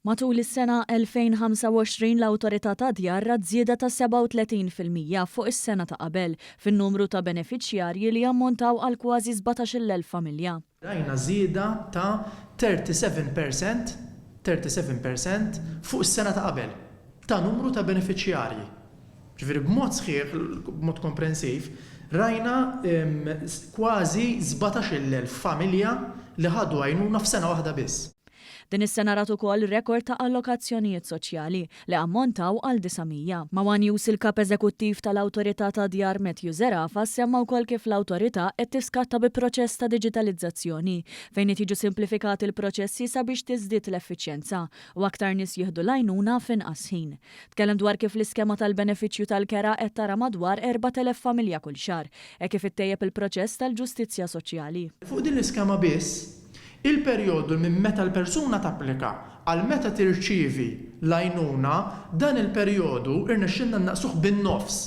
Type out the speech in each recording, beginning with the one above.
Matul is-sena 2025 l-Awtorità ta' Djar rat żieda ta' 37% fuq is-sena ta' qabel fin-numru ta' benefiċjarji li ammontaw għal kważi 17,000 familja. Rajna żieda ta' 37% fuq is-sena ta' qabel ta' numru ta' benefiċjarji. Ġifieri b'mod sħiħ, b'mod komprensiv, rajna kważi 17,000 familja li ħadu għajnuna f'sena waħda biss. Din is-sena rat ukoll rekord ta' allokazzjonijiet soċjali li ammontaw għal 900. Mawan News il-kap eżekuttiv tal-Awtorità ta' Djar Matthew Zerafa semma wkoll kif l-awtorità qed tiskatta bi proċess ta' diġitalizzazzjoni fejn qed jiġu simplifikati l-proċessi sabiex tiżdied l-effiċjenza u aktar nies jieħdu l-għajnuna f'inqas ħin. Tkellem dwar kif l-iskema tal-benefiċċju tal-kera qed tara madwar 4,000 familja kull xahar, hekk kif ittejjeb il-proċess tal-ġustizzja soċjali. Fuq din l-iskema biss, il-perjodu minn meta l-persuna tapplika għal meta tirċievi l-għajnuna, dan il-perjodu irnexxinna naqsuh bin-nofs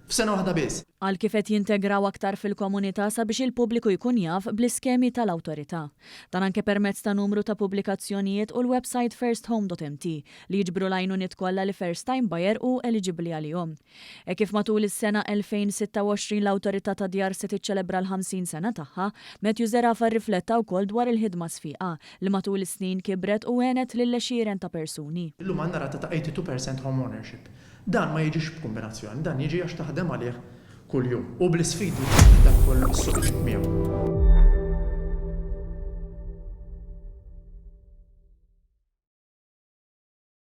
f'sena waħda biss. Għal kif qed jintegraw aktar fil-komunità sabiex il-pubbliku jkun jaf bl-iskemi tal-awtorità. Dan anke permezz ta' numru ta' pubblikazzjonijiet u l-website firsthome.mt li jiġbru l-għajnuniet kollha li first time buyer u eligibbli għalihom. E kif matul is-sena 2026 l-Awtorità ta' Djar se tiċċelebra l-50 sena tagħha, Matthew Zerafa rrifletta wkoll dwar il-ħidma sfiqa li matul is-snin kibret u għenet lil xieren ta' persuni. Illum għandna rata ta' 82% home ownership. Dan ma jiġix b'kombinazzjoni, dan jiġi għax taħdem għalih kull jum u bl-isfidi dak kull suq miegħu.